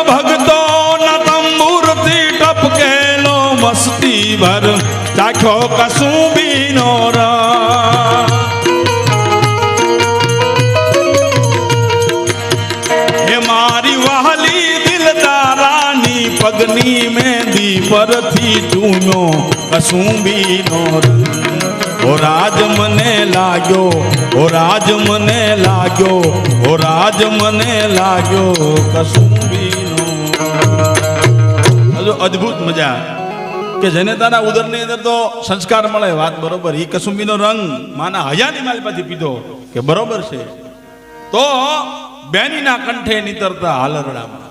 ભગતો ના તંબુર થી ટપકેલો મસ્તી ભર ચાખ્યો કસુંબી નો રંગ હે મારી વહાલી દિલદારાની પગની મહેંદી પરથી ચૂમ્યો કસુંબી નો રંગ ઓ રાજ મને લાગ્યો ઓ રાજ મને લાગ્યો ઓ રાજ મને લાગ્યો કસુંબીનો અદ્ભુત મજા કે જેને તારા ઉદરની અંદર તો સંસ્કાર મળે વાત બરોબર ઈ કસુંબીનો રંગ માના હયાની માલમાંથી પીધો કે બરોબર છે તો બેનીના કંઠે નીતરતા હાલરડામાં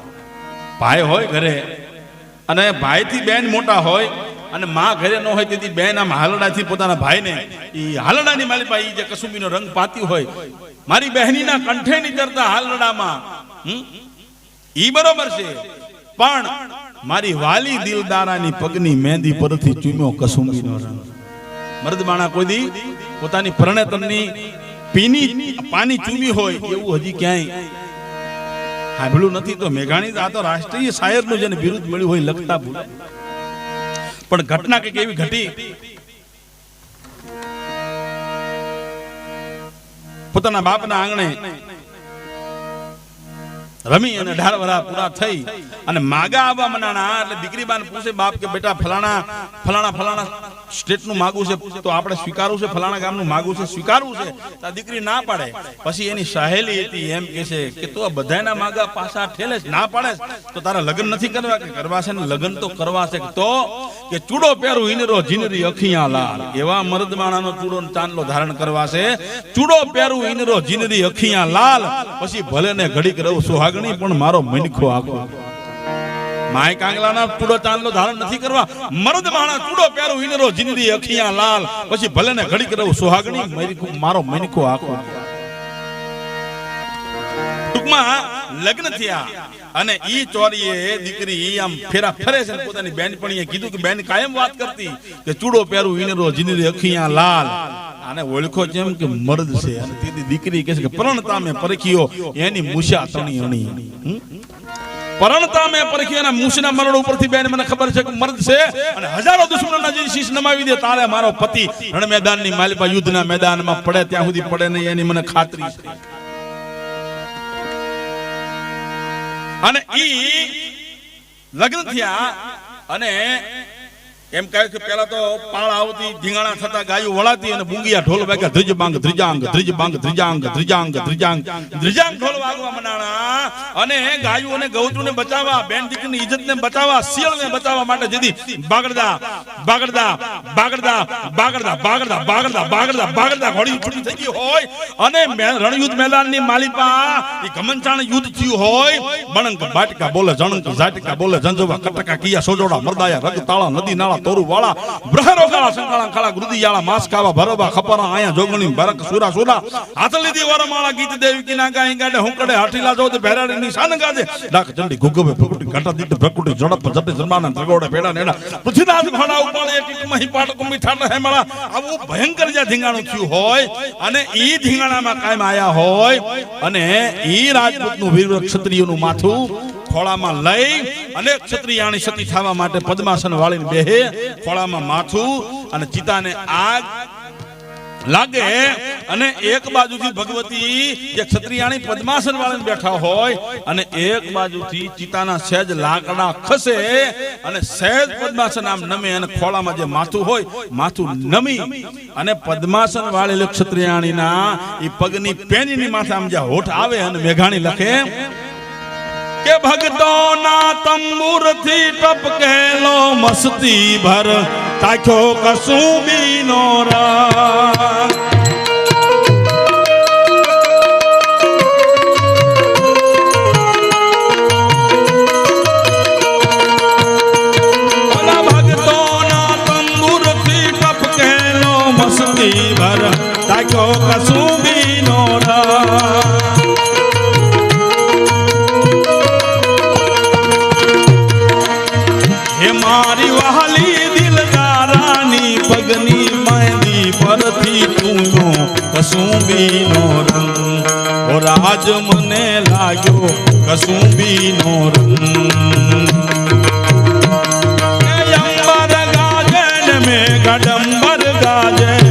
ભાઈ હોય ઘરે અને ભાઈથી બેન મોટા હોય અને માં ઘરે ન હોય તેથી બેન આમ હાલડાથી પોતાના ભાઈને ઈ હાલડાની માલિપા ઈ જે કસુંબીનો રંગ પાતી હોય મારી બહેનીના કંઠે નીતરતા હાલડામાં ઈ બરોબર છે પણ મારી વાલી દિલદારાની પગની મહેંદી પરથી ચૂમ્યો કસુંબીનો રંગ મર્દબાણા કોઈ દી પોતાની પરણેતરની પીની પાણી ચૂમી હોય એવું હજી ક્યાંય સાંભળ્યું નથી તો મેઘાણી આ તો રાષ્ટ્રીય શાયરનું જેને બિરુદ મળ્યું હોય લખતા ભૂલાય પણ ઘટના કઈક એવી ઘટી પોતાના બાપના આંગણે રમી અને 18 વર્ષ પૂરા થઈ અને માગા આવવા મનાણા એટલે દીકરી બાને પૂછે બાપ કે બેટા ફલાણા ફલાણા ફલાણા સ્ટેટ નું માગું છે તો આપણે સ્વીકારવું છે ફલાણા ગામનું માગું છે સ્વીકારવું છે તો દીકરી ના પાડે પછી એની સહેલી હતી એમ કહે છે કે તું બધાના માગા પાછા ઠેલે ના પાડે તો તારા લગ્ન નથી કરવા કે કરવા છે ને લગ્ન તો કરવા છે તો કે ચૂડો પહેરું ઈનરો જીનરી અખિયા લાલ એવા મર્દમાણાનો ચૂડો ચાંદલો ધારણ કરવા છે ચૂડો પહેરું ઈનરો જીનરી અખિયા લાલ પછી ભલે ને ઘડીક રહું સુહાગણી પણ મારો મનખો આખો માય કાંગલાના ચૂડો ચાંદલો ધારણ નથી કરવા મર્દ માણા ચૂડો પહેરું ઈનરો જીનરી અખિયા લાલ પછી ભલે ને ઘડીક રહું સુહાગણી મારો મનખો આખો ટૂંકમાં લગ્ન થયા અને ઈ ચોરીએ દીકરી આમ ફેરા ફરે છે પોતાની બેનપણીએ કીધું કે બેન કાયમ વાત કરતી કે ચૂડો પહેરું ઈનરો જીનરી અખિયા લાલ આને ઓળખો જેમ કે મર્દ છે અને તેથી દીકરી કહે છે કે પરણતા મેં પરખ્યો એની મુશા તણી અણી પરણતા મેં પરખ્યો એના મુશના મરણ ઉપરથી બેન મને ખબર છે કે મર્દ છે અને હજારો દુશ્મનોના જે શીશ નમાવી દે તારે મારો પતિ રણ મેદાનની માલિપા યુદ્ધના મેદાનમાં પડે ત્યાં સુધી પડે નહીં એની મને ખાતરી છે અને ઈ લગ્ન થયા અને એમ કહે કે પેલા તો પાળ આવતી ધીંગાણા થતા ગાયું વળાતી અને બુંગિયા ઢોલ વાગ્યા ધ્રિજ બાંગ ધ્રિજાંગ ધ્રિજ બાંગ ધ્રિજાંગ ધ્રિજાંગ ધ્રિજાંગ ધ્રિજાંગ ઢોલ વાગવા મનાણા અને ગાયું અને ગૌત્રુને બચાવવા બેન દીકરીની ઇજ્જતને બચાવવા સિયળને બચાવવા માટે જેથી બાગડદા બાગડદા બાગડદા બાગડદા બાગડદા બાગડદા બાગડદા બાગડદા ઘોડી છૂટી થઈ ગઈ હોય અને રણયુદ્ધ મેદાનની માલિપા ઈ ઘમંચાણ યુદ્ધ થયું હોય બણંક બાટકા બોલે જણંક ઝાટકા બોલે જંજવા કટકા કિયા સોજોડા મરદાયા રગ તાળા નદી નાળા તોરુ વાળા બ્રહરો કાળા સંકાળા ખાળા ગુરુદિયાળા માસ ખાવા ભરવા ખપરા આયા જોગણી બરક સુરા સુરા હાથલી દી વરમાળા ગીત દેવી કી ના ગાઈ ગાડે હુંકડે હાઠીલા જોત ભેરાડી ની સાન ગાજે ડાક ચંડી ગુગવે ફકુટી ઘટા દીટ ફકુટી ઝડપ જટે જરમાના ત્રગોડે પેડા નેડા પૃથ્વીનાથ ઘોડા ઉપાડે એક મહી પાટ કુંભી ઠાઠ હેમળા આવું ભયંકર જે ધીંગાણું થયું હોય અને ઈ ધીંગાણામાં કાયમ આયા હોય અને ઈ રાજપૂતનું વીર ક્ષત્રિયોનું માથું ખોળામાં લઈ અને ક્ષત્રિયાણી સતી થવા માટે પદ્માસન વાળીને બેહે ખોળામાં માથું અને ચિતાને આગ લાગે અને એક બાજુથી ભગવતી જે ક્ષત્રિયાણી પદ્માસન વાળીને બેઠા હોય અને એક બાજુથી ચિતાના સહેજ લાકડા ખસે અને સહેજ પદ્માસન આમ નમે અને ખોળામાં જે માથું હોય માથું નમી અને પદ્માસન વાળેલી ક્ષત્રિયાણીના એ પગની પેનીની માથે આમ જે હોઠ આવે અને મેઘાણી લખે કે ભગતોના તંબુર થી ટપકેલો મસ્તી ભર તાખ્યો કસુંબીનો રંગ ભગતોના તંબુર થી ટપકેલો મસ્તી ભર તાખ્યો કસુંબીનો રંગ મારી વહાલી દિલદારાની પગની મહેંદી પરથી ચૂમ્યો કસુંબીનો રંગ ઓ રાજ મને લાગ્યો કસુંબીનો રંગ આડંબર ગાજે